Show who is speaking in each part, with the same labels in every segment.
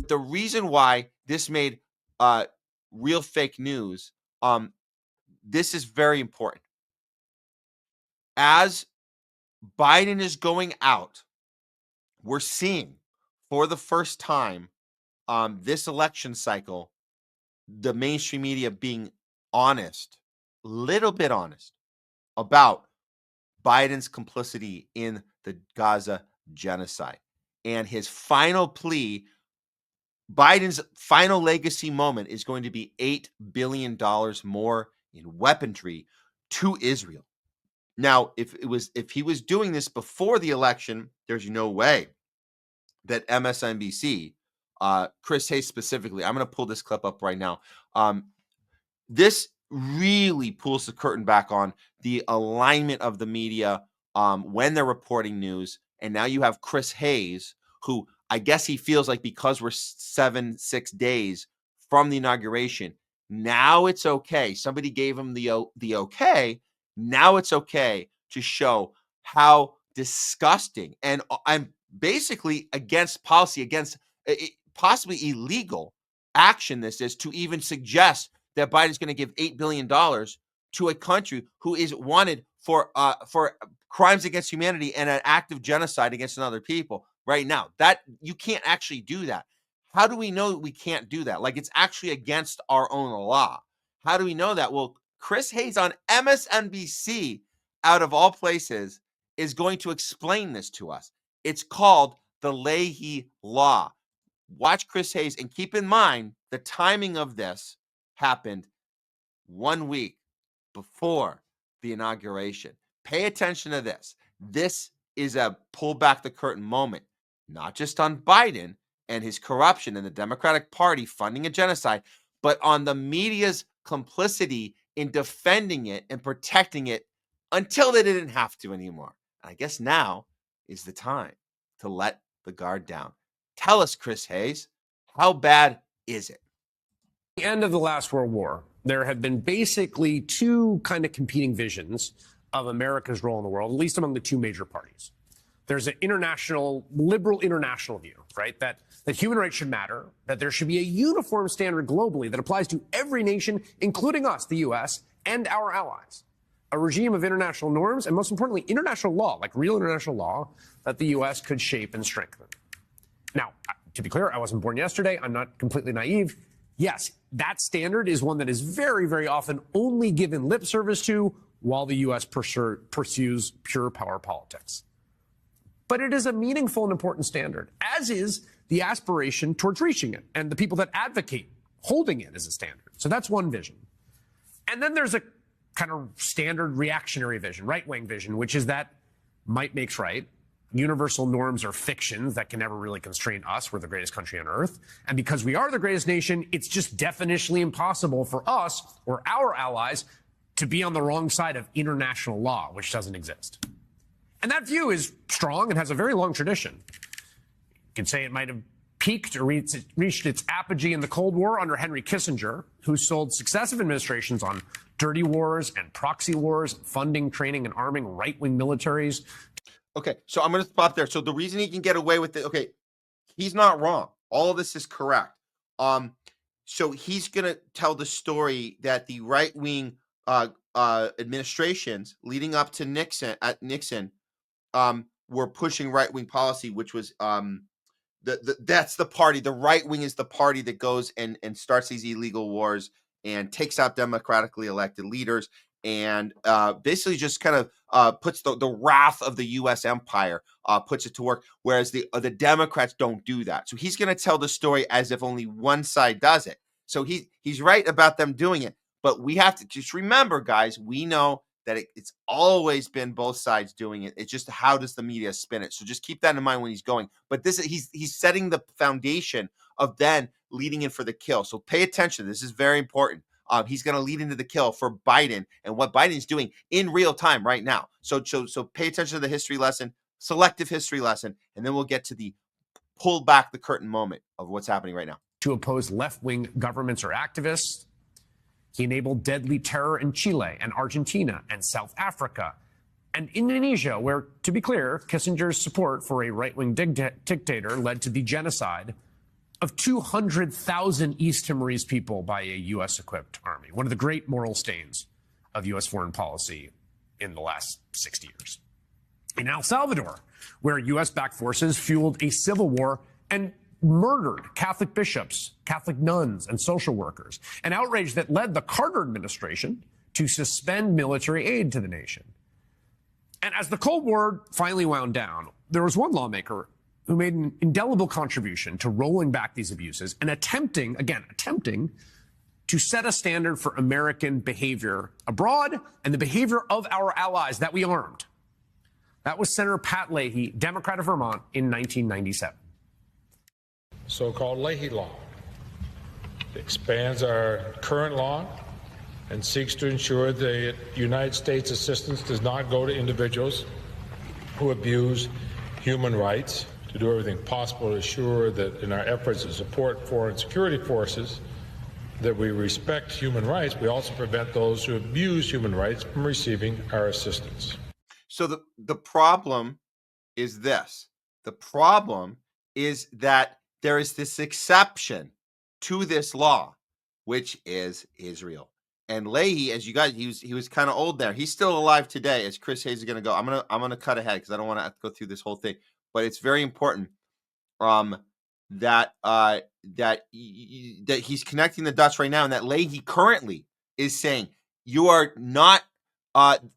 Speaker 1: The reason why this made real fake news, this is very important. As Biden is going out, we're seeing for the first time this election cycle, the mainstream media being honest, little bit honest, about Biden's complicity in the Gaza genocide. And his final plea, Biden's final legacy moment, is going to be $8 billion more in weaponry to Israel. Now, if he was doing this before the election, there's no way that MSNBC, Chris Hayes specifically, I'm going to pull this clip up right now. This really pulls the curtain back on the alignment of the media when they're reporting news. And now you have Chris Hayes, who I guess he feels like because we're 6 days from the inauguration, now it's okay. Somebody gave him the okay. Now it's okay to show how disgusting and I'm basically against policy, against possibly illegal action this is, to even suggest that Biden's going to give $8 billion to a country who is wanted for crimes against humanity and an act of genocide against another people right now. That you can't actually do that. How do we know that we can't do that? Like, it's actually against our own law. How do we know that? Well, Chris Hayes on MSNBC, out of all places, is going to explain this to us. It's called the LEAHY law. Watch Chris Hayes and keep in mind the timing of this happened 1 week before the inauguration. Pay attention to this. This is a pull back the curtain moment, not just on Biden and his corruption and the Democratic Party funding a genocide, but on the media's complicity in defending it and protecting it until they didn't have to anymore. And I guess now is the time to let the guard down. Tell us, Chris Hayes, how bad is it?
Speaker 2: At the end of the last World War, there have been basically two kind of competing visions of America's role in the world, at least among the two major parties. There's an international, liberal international view, right? That human rights should matter, that there should be a uniform standard globally that applies to every nation, including us, the U.S., and our allies. A regime of international norms and, most importantly, international law, like real international law, that the U.S. could shape and strengthen. Now, to be clear, I wasn't born yesterday. I'm not completely naive. Yes, that standard is one that is very, very often only given lip service to while the U.S. pursues pure power politics. But it is a meaningful and important standard, as is the aspiration towards reaching it and the people that advocate holding it as a standard. So that's one vision. And then there's a kind of standard reactionary vision, right-wing vision, which is that might makes right. Universal norms are fictions that can never really constrain us. We're the greatest country on earth. And because we are the greatest nation, it's just definitionally impossible for us or our allies to be on the wrong side of international law, which doesn't exist. And that view is strong and has a very long tradition. You could say it might have peaked or reached its apogee in the Cold War under Henry Kissinger, who sold successive administrations on dirty wars and proxy wars, funding, training, and arming right-wing militaries.
Speaker 1: Okay, so I'm going to stop there. So the reason he can get away with it, okay, he's not wrong. All of this is correct. So he's going to tell the story that the right-wing administrations leading up to Nixon were pushing right-wing policy, which was that's the party. The right wing is the party that goes and starts these illegal wars and takes out democratically elected leaders and basically just kind of puts the wrath of the U.S. empire, puts it to work, whereas the Democrats don't do that. So he's going to tell the story as if only one side does it. So he's right about them doing it. But we have to just remember, guys, we know that it's always been both sides doing it. It's just how does the media spin it? So just keep that in mind when he's going. But this he's setting the foundation of then leading in for the kill. So pay attention. This is very important. He's going to lead into the kill for Biden and what Biden's doing in real time right now. So pay attention to the history lesson, selective history lesson, and then we'll get to the pull back the curtain moment of what's happening right now.
Speaker 2: To oppose left-wing governments or activists. He enabled deadly terror in Chile and Argentina and South Africa and Indonesia, where, to be clear, Kissinger's support for a right-wing dictator led to the genocide of 200,000 East Timorese people by a U.S.-equipped army, one of the great moral stains of U.S. foreign policy in the last 60 years. In El Salvador, where U.S.-backed forces fueled a civil war and murdered Catholic bishops, Catholic nuns, and social workers, an outrage that led the Carter administration to suspend military aid to the nation. And as the Cold War finally wound down, there was one lawmaker who made an indelible contribution to rolling back these abuses and attempting to set a standard for American behavior abroad and the behavior of our allies that we armed. That was Senator Pat Leahy, Democrat of Vermont, in 1997.
Speaker 3: So-called Leahy Law. It expands our current law and seeks to ensure that United States assistance does not go to individuals who abuse human rights, to do everything possible to assure that in our efforts to support foreign security forces that we respect human rights, we also prevent those who abuse human rights from receiving our assistance.
Speaker 1: So the problem is this. The problem is that there is this exception to this law, which is Israel. And Leahy, as you guys, he was kind of old there. He's still alive today. As Chris Hayes is going to go, I'm gonna cut ahead because I don't want to have to go through this whole thing. But it's very important that he's connecting the dots right now, and that Leahy currently is saying you are not.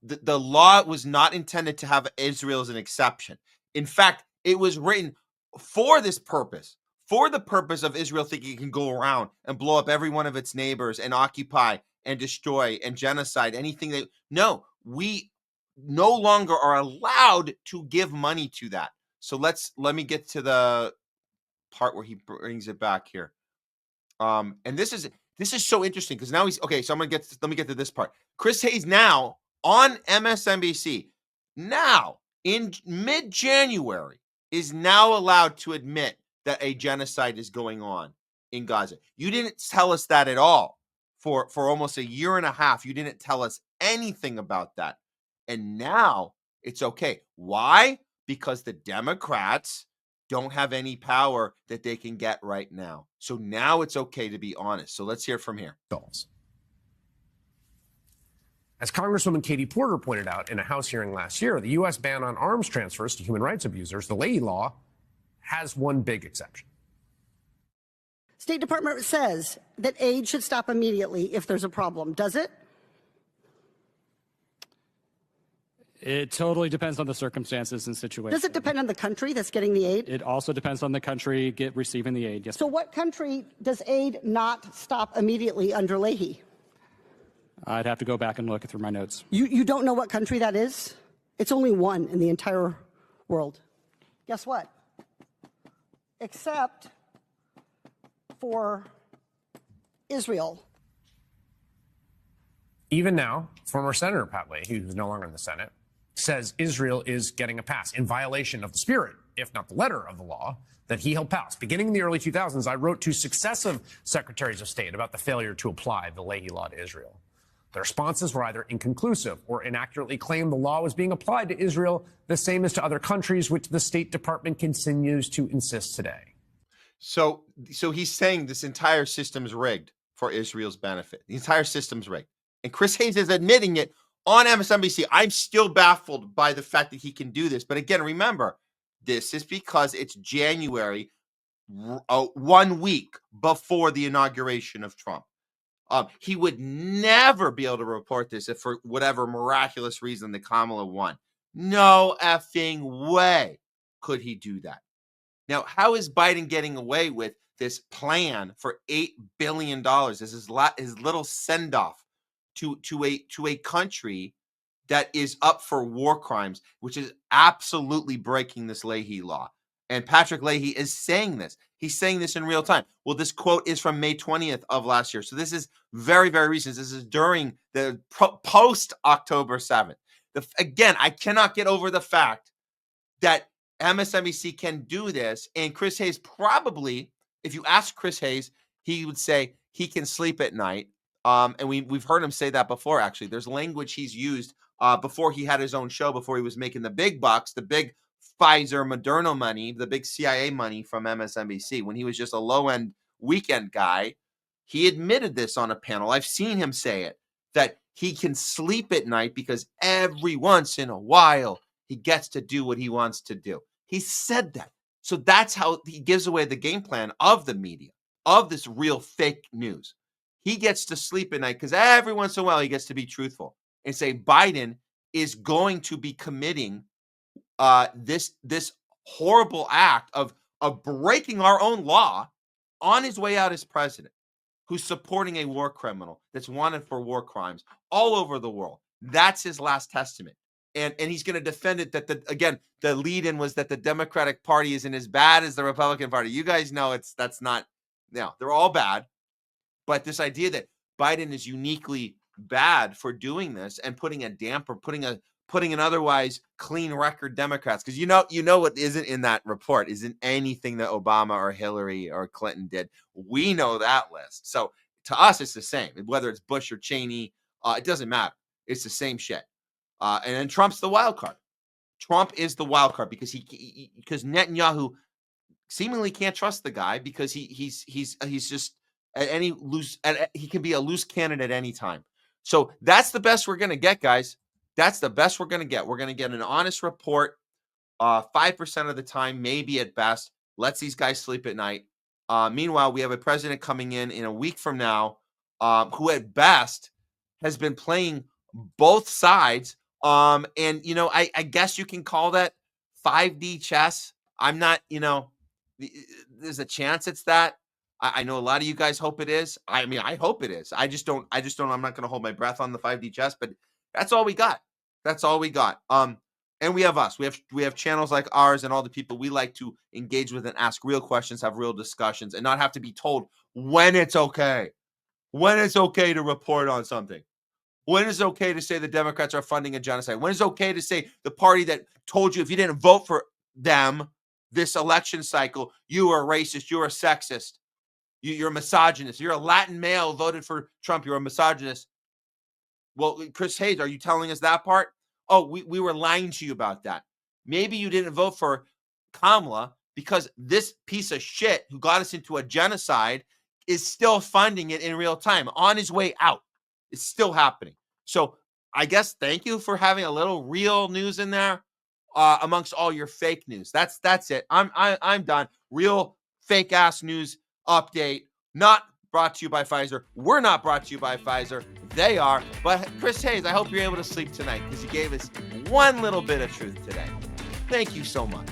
Speaker 1: The law was not intended to have Israel as an exception. In fact, it was written for this purpose. For the purpose of Israel thinking it can go around and blow up every one of its neighbors and occupy and destroy and genocide anything that. No, we no longer are allowed to give money to that. So let me get to the part where he brings it back here. And this is so interesting because now he's okay. So let me get to this part. Chris Hayes now on MSNBC now in mid-January is now allowed to admit that a genocide is going on in Gaza. You didn't tell us that at all for almost a year and a half. You didn't tell us anything about that. And now it's okay. Why? Because the Democrats don't have any power that they can get right now. So now it's okay to be honest. So let's hear from here.
Speaker 2: As Congresswoman Katie Porter pointed out in a House hearing last year, the U.S. ban on arms transfers to human rights abusers, the Leahy Law, has one big exception.
Speaker 4: State Department says that aid should stop immediately if there's a problem. Does it?
Speaker 5: It totally depends on the circumstances and situation.
Speaker 4: Does it depend on the country that's getting the aid?
Speaker 5: It also depends on the country receiving the aid. Yes.
Speaker 4: So what country does aid not stop immediately under Leahy?
Speaker 5: I'd have to go back and look through my notes.
Speaker 4: You don't know what country that is? It's only one in the entire world. Guess what? Except for Israel.
Speaker 2: Even now, former Senator Pat Leahy, who's no longer in the Senate, says Israel is getting a pass in violation of the spirit, if not the letter of the law, that he helped pass. Beginning in the early 2000s, I wrote to successive secretaries of state about the failure to apply the Leahy Law to Israel. Their responses were either inconclusive or inaccurately claimed the law was being applied to Israel the same as to other countries, which the State Department continues to insist today.
Speaker 1: So he's saying this entire system's rigged for Israel's benefit. The entire system's rigged. And Chris Hayes is admitting it on MSNBC. I'm still baffled by the fact that he can do this. But again, remember, this is because it's January, 1 week before the inauguration of Trump. He would never be able to report this if for whatever miraculous reason the Kamala won. No effing way could he do that. Now, how is Biden getting away with this plan for $8 billion as his little send-off to a country that is up for war crimes, which is absolutely breaking this Leahy law? And Patrick Leahy is saying this. He's saying this in real time. Well, this quote is from May 20th of last year. So this is very, very recent. This is during the post-October 7th. Again, I cannot get over the fact that MSNBC can do this. And Chris Hayes probably, if you ask Chris Hayes, he would say he can sleep at night. And we've heard him say that before, actually. There's language he's used before he had his own show, before he was making the big bucks, the big Pfizer, Moderna money, the big CIA money from MSNBC. When he was just a low-end weekend guy, he admitted this on a panel. I've seen him say it, that he can sleep at night because every once in a while he gets to do what he wants to do. He said that. So that's how he gives away the game plan of the media, of this real fake news. He gets to sleep at night because every once in a while he gets to be truthful and say Biden is going to be committing this horrible act of breaking our own law on his way out as president, who's supporting a war criminal that's wanted for war crimes all over the world. That's his last testament. And he's going to defend it that, the lead-in was that the Democratic Party isn't as bad as the Republican Party. You guys know that's not, they're all bad. But this idea that Biden is uniquely bad for doing this and putting a damper, putting an otherwise clean record Democrats, because you know what isn't in that report isn't anything that Obama or Hillary or Clinton did. We know that list. So to us, it's the same. Whether it's Bush or Cheney, it doesn't matter. It's the same shit. And then Trump's the wild card. Trump is the wild card because because Netanyahu seemingly can't trust the guy because he's just he can be a loose cannon at any time. So that's the best we're gonna get, guys. That's the best we're gonna get. We're gonna get an honest report, 5% of the time, maybe at best. Lets these guys sleep at night. Meanwhile, we have a president coming in a week from now, who at best has been playing both sides. And I guess you can call that 5D chess. I'm not, there's a chance it's that. I know a lot of you guys hope it is. I mean, I hope it is. I just don't, I'm not going to hold my breath on the 5D chess, but that's all we got. That's all we got. And we have us. We have channels like ours and all the people we like to engage with and ask real questions, have real discussions, and not have to be told when it's okay. When it's okay to report on something. When is it okay to say the Democrats are funding a genocide? When is it okay to say the party that told you if you didn't vote for them this election cycle, you are a racist, you're a sexist, you're a misogynist, you're a Latin male voted for Trump, you're a misogynist. Well, Chris Hayes, are you telling us that part? Oh, we were lying to you about that. Maybe you didn't vote for Kamala because this piece of shit who got us into a genocide is still funding it in real time on his way out. It's still happening. So I guess thank you for having a little real news in there amongst all your fake news. That's it. I'm done. Real fake ass news update. Not brought to you by Pfizer. We're not brought to you by Pfizer. They are. But Chris Hayes, I hope you're able to sleep tonight because you gave us one little bit of truth today. Thank you so much.